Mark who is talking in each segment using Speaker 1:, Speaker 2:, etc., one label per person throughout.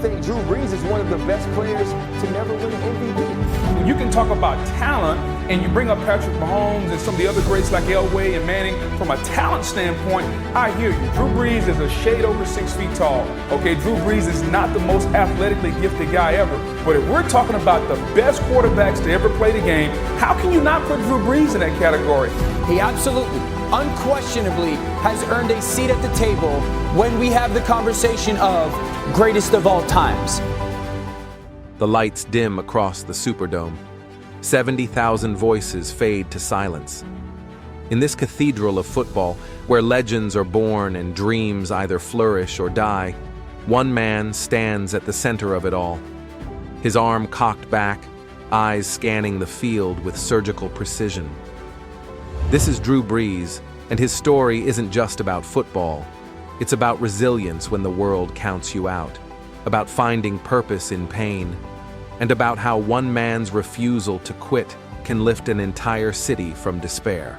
Speaker 1: think Drew Brees is one of the best players to never win an MVP.
Speaker 2: When you can talk about talent and you bring up Patrick Mahomes and some of the other greats like Elway and Manning, from a talent standpoint, I hear you. Drew Brees is a shade over 6 feet tall. Okay, Drew Brees is not the most athletically gifted guy ever. But if we're talking about the best quarterbacks to ever play the game, how can you not put Drew Brees in that category?
Speaker 3: He absolutely, unquestionably has earned a seat at the table when we have the conversation of greatest of all times.
Speaker 4: The lights dim across the Superdome. 70,000 voices fade to silence. In this cathedral of football, where legends are born and dreams either flourish or die, one man stands at the center of it all. His arm cocked back, eyes scanning the field with surgical precision. This is Drew Brees, and his story isn't just about football. It's about resilience when the world counts you out, about finding purpose in pain, and about how one man's refusal to quit can lift an entire city from despair.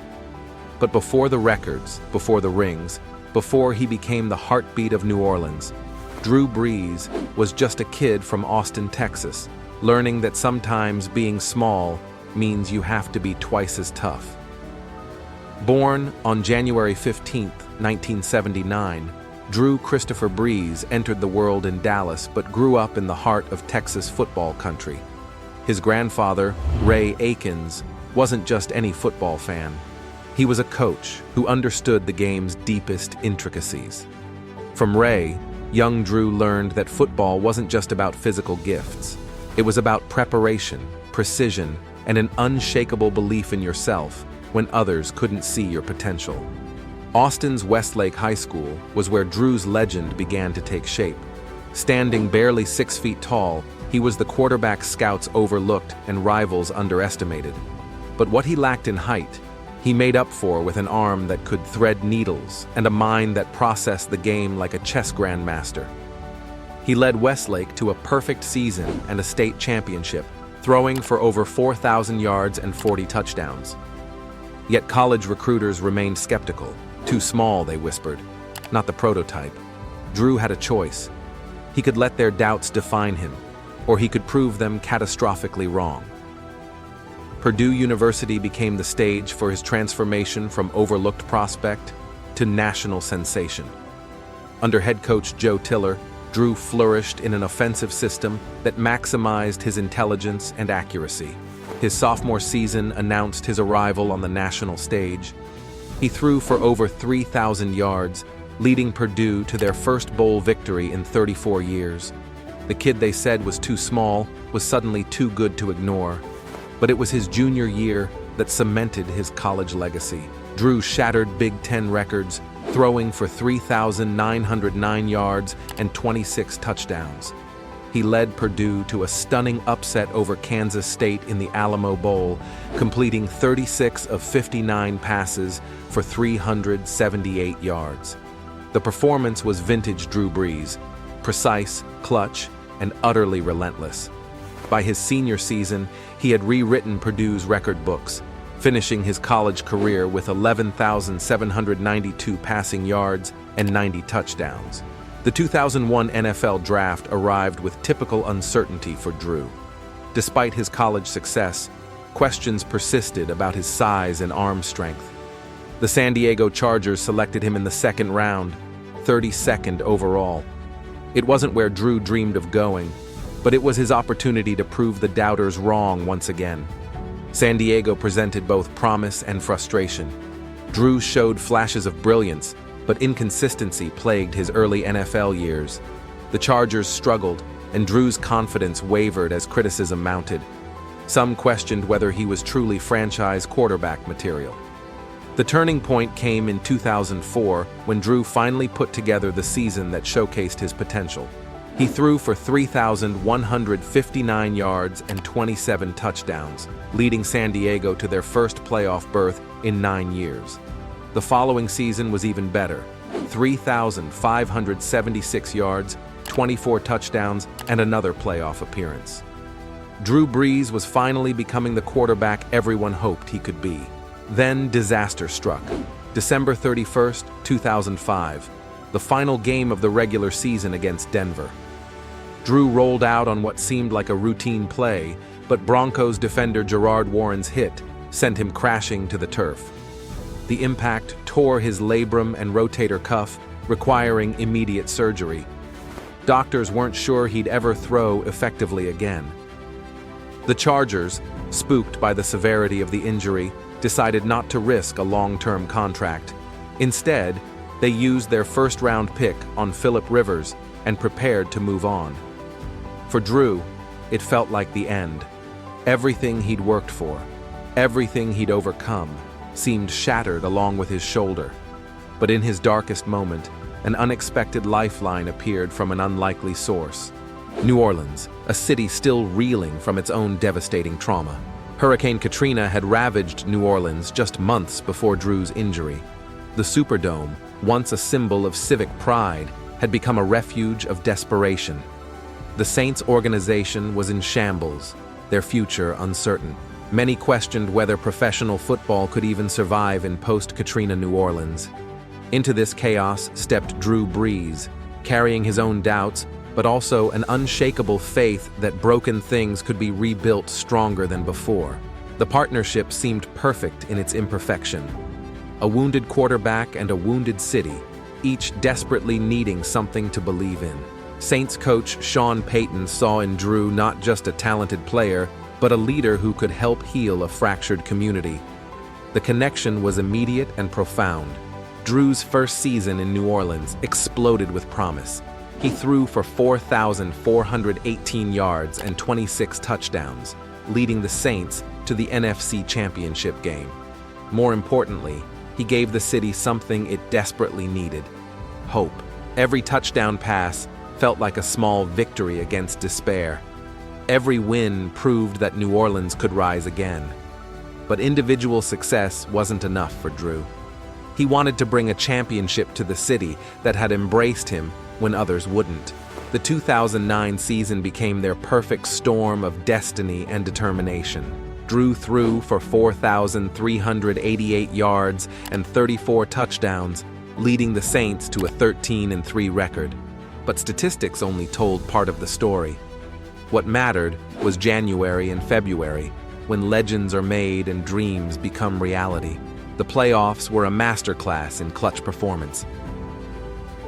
Speaker 4: But before the records, before the rings, before he became the heartbeat of New Orleans, Drew Brees was just a kid from Austin, Texas, learning that sometimes being small means you have to be twice as tough. Born on January 15, 1979, Drew Christopher Brees entered the world in Dallas but grew up in the heart of Texas football country. His grandfather, Ray Akins, wasn't just any football fan. He was a coach who understood the game's deepest intricacies. From Ray, young Drew learned that football wasn't just about physical gifts. It was about preparation, precision, and an unshakable belief in yourself when others couldn't see your potential. Austin's Westlake High School was where Drew's legend began to take shape. Standing barely 6 feet tall, he was the quarterback scouts overlooked and rivals underestimated. But what he lacked in height, he made up for with an arm that could thread needles and a mind that processed the game like a chess grandmaster. He led Westlake to a perfect season and a state championship, throwing for over 4,000 yards and 40 touchdowns. Yet college recruiters remained skeptical. Too small, they whispered. Not the prototype. Drew had a choice. He could let their doubts define him, or he could prove them catastrophically wrong. Purdue University became the stage for his transformation from overlooked prospect to national sensation. Under head coach Joe Tiller, Drew flourished in an offensive system that maximized his intelligence and accuracy. His sophomore season announced his arrival on the national stage. He threw for over 3,000 yards, leading Purdue to their first bowl victory in 34 years. The kid they said was too small was suddenly too good to ignore. But it was his junior year that cemented his college legacy. Drew shattered Big Ten records, throwing for 3,909 yards and 26 touchdowns. He led Purdue to a stunning upset over Kansas State in the Alamo Bowl, completing 36 of 59 passes for 378 yards. The performance was vintage Drew Brees, precise, clutch, and utterly relentless. By his senior season, he had rewritten Purdue's record books, finishing his college career with 11,792 passing yards and 90 touchdowns. The 2001 NFL Draft arrived with typical uncertainty for Drew. Despite his college success, questions persisted about his size and arm strength. The San Diego Chargers selected him in the second round, 32nd overall. It wasn't where Drew dreamed of going, but it was his opportunity to prove the doubters wrong once again. San Diego presented both promise and frustration. Drew showed flashes of brilliance, but inconsistency plagued his early NFL years. The Chargers struggled, and Drew's confidence wavered as criticism mounted. Some questioned whether he was truly franchise quarterback material. The turning point came in 2004 when Drew finally put together the season that showcased his potential. He threw for 3,159 yards and 27 touchdowns, leading San Diego to their first playoff berth in 9 years. The following season was even better: 3,576 yards, 24 touchdowns, and another playoff appearance. Drew Brees was finally becoming the quarterback everyone hoped he could be. Then disaster struck. December 31st, 2005, the final game of the regular season against Denver. Drew rolled out on what seemed like a routine play, but Broncos defender Gerard Warren's hit sent him crashing to the turf. The impact tore his labrum and rotator cuff, requiring immediate surgery. Doctors weren't sure he'd ever throw effectively again. The Chargers, spooked by the severity of the injury, decided not to risk a long-term contract. Instead, they used their first-round pick on Phillip Rivers and prepared to move on. For Drew, it felt like the end. Everything he'd worked for, everything he'd overcome, seemed shattered along with his shoulder. But in his darkest moment, an unexpected lifeline appeared from an unlikely source. New Orleans, a city still reeling from its own devastating trauma. Hurricane Katrina had ravaged New Orleans just months before Drew's injury. The Superdome, once a symbol of civic pride, had become a refuge of desperation. The Saints organization was in shambles, their future uncertain. Many questioned whether professional football could even survive in post-Katrina New Orleans. Into this chaos stepped Drew Brees, carrying his own doubts, but also an unshakable faith that broken things could be rebuilt stronger than before. The partnership seemed perfect in its imperfection. A wounded quarterback and a wounded city, each desperately needing something to believe in. Saints coach Sean Payton saw in Drew not just a talented player, but a leader who could help heal a fractured community. The connection was immediate and profound. Drew's first season in New Orleans exploded with promise. He threw for 4,418 yards and 26 touchdowns, leading the Saints to the NFC Championship game. More importantly, he gave the city something it desperately needed: hope. Every touchdown pass felt like a small victory against despair. Every win proved that New Orleans could rise again. But individual success wasn't enough for Drew. He wanted to bring a championship to the city that had embraced him when others wouldn't. The 2009 season became their perfect storm of destiny and determination. Drew threw for 4,388 yards and 34 touchdowns, leading the Saints to a 13-3 record. But statistics only told part of the story. What mattered was January and February, when legends are made and dreams become reality. The playoffs were a masterclass in clutch performance.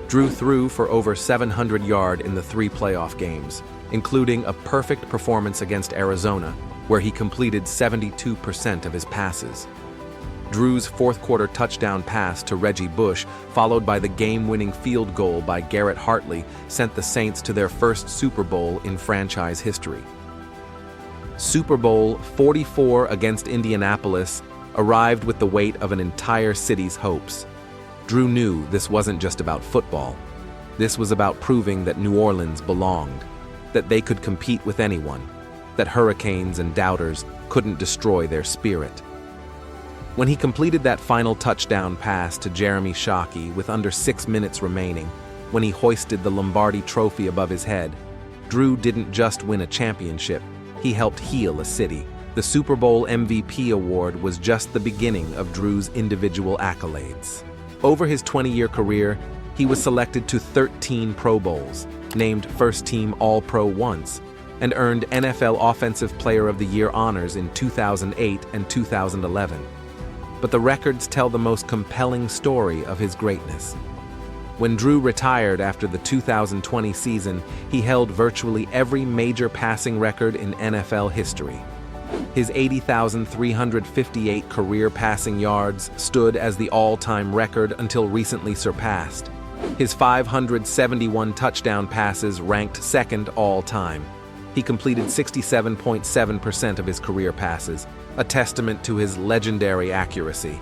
Speaker 4: Drew threw for over 700 yards in the 3 playoff games, including a perfect performance against Arizona, where he completed 72% of his passes. Drew's fourth-quarter touchdown pass to Reggie Bush, followed by the game-winning field goal by Garrett Hartley, sent the Saints to their first Super Bowl in franchise history. Super Bowl 44 against Indianapolis arrived with the weight of an entire city's hopes. Drew knew this wasn't just about football. This was about proving that New Orleans belonged, that they could compete with anyone, that hurricanes and doubters couldn't destroy their spirit. When he completed that final touchdown pass to Jeremy Shockey with under 6 minutes remaining, when he hoisted the Lombardi Trophy above his head, Drew didn't just win a championship, he helped heal a city. The Super Bowl MVP award was just the beginning of Drew's individual accolades. Over his 20-year career, he was selected to 13 Pro Bowls, named first-team All-Pro once, and earned NFL Offensive Player of the Year honors in 2008 and 2011. But the records tell the most compelling story of his greatness. When Drew retired after the 2020 season, he held virtually every major passing record in NFL history. His 80,358 career passing yards stood as the all-time record until recently surpassed. His 571 touchdown passes ranked second all-time. He completed 67.7% of his career passes, a testament to his legendary accuracy.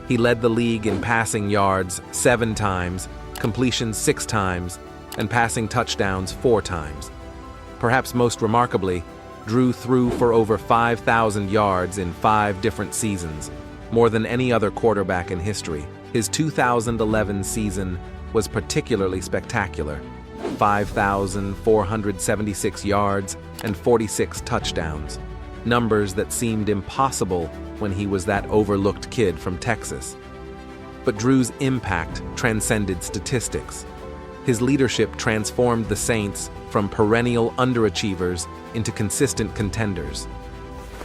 Speaker 4: He led the league in passing yards 7 times, completions 6 times, and passing touchdowns 4 times. Perhaps most remarkably, Drew threw for over 5,000 yards in 5 different seasons, more than any other quarterback in history. His 2011 season was particularly spectacular: 5,476 yards and 46 touchdowns, numbers that seemed impossible when he was that overlooked kid from Texas. But Drew's impact transcended statistics. His leadership transformed the Saints from perennial underachievers into consistent contenders.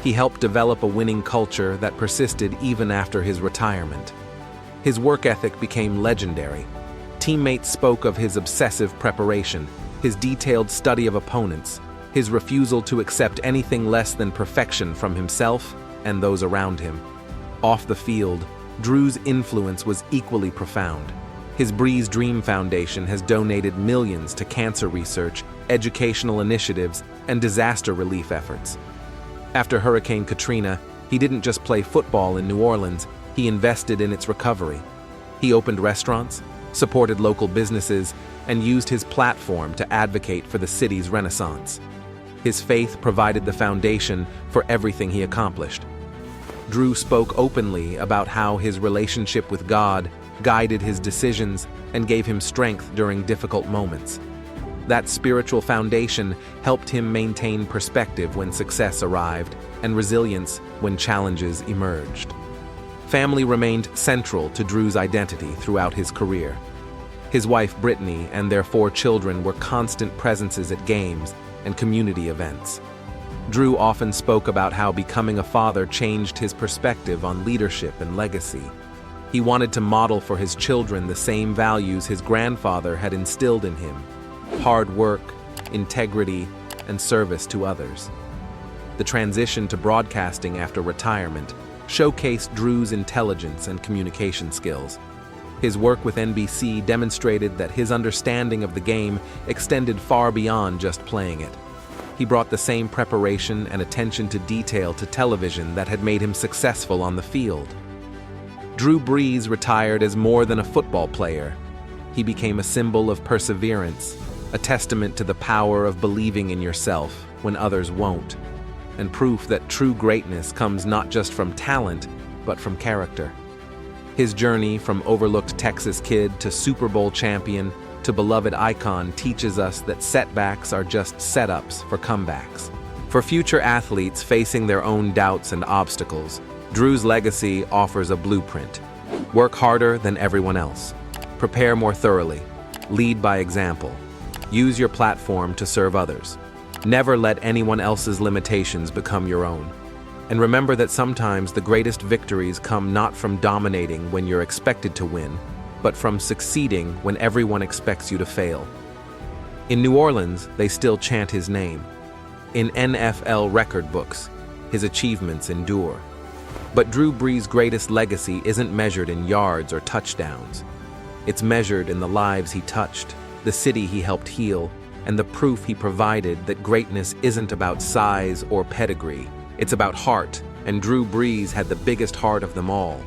Speaker 4: He helped develop a winning culture that persisted even after his retirement. His work ethic became legendary. Teammates spoke of his obsessive preparation, his detailed study of opponents, his refusal to accept anything less than perfection from himself and those around him. Off the field, Drew's influence was equally profound. His Brees Dream Foundation has donated millions to cancer research, educational initiatives, and disaster relief efforts. After Hurricane Katrina, he didn't just play football in New Orleans, he invested in its recovery. He opened restaurants, supported local businesses, and used his platform to advocate for the city's renaissance. His faith provided the foundation for everything he accomplished. Drew spoke openly about how his relationship with God guided his decisions and gave him strength during difficult moments. That spiritual foundation helped him maintain perspective when success arrived and resilience when challenges emerged. Family remained central to Drew's identity throughout his career. His wife Brittany and their 4 children were constant presences at games and community events. Drew often spoke about how becoming a father changed his perspective on leadership and legacy. He wanted to model for his children the same values his grandfather had instilled in him: hard work, integrity, and service to others. The transition to broadcasting after retirement showcased Drew's intelligence and communication skills. His work with NBC demonstrated that his understanding of the game extended far beyond just playing it. He brought the same preparation and attention to detail to television that had made him successful on the field. Drew Brees retired as more than a football player. He became a symbol of perseverance, a testament to the power of believing in yourself when others won't, and proof that true greatness comes not just from talent, but from character. His journey from overlooked Texas kid to Super Bowl champion to beloved icon teaches us that setbacks are just setups for comebacks. For future athletes facing their own doubts and obstacles, Drew's legacy offers a blueprint. Work harder than everyone else. Prepare more thoroughly. Lead by example. Use your platform to serve others. Never let anyone else's limitations become your own. And remember that sometimes the greatest victories come not from dominating when you're expected to win, but from succeeding when everyone expects you to fail. In New Orleans, they still chant his name. In NFL record books, his achievements endure. But Drew Brees' greatest legacy isn't measured in yards or touchdowns. It's measured in the lives he touched, the city he helped heal, and the proof he provided that greatness isn't about size or pedigree. It's about heart, and Drew Brees had the biggest heart of them all.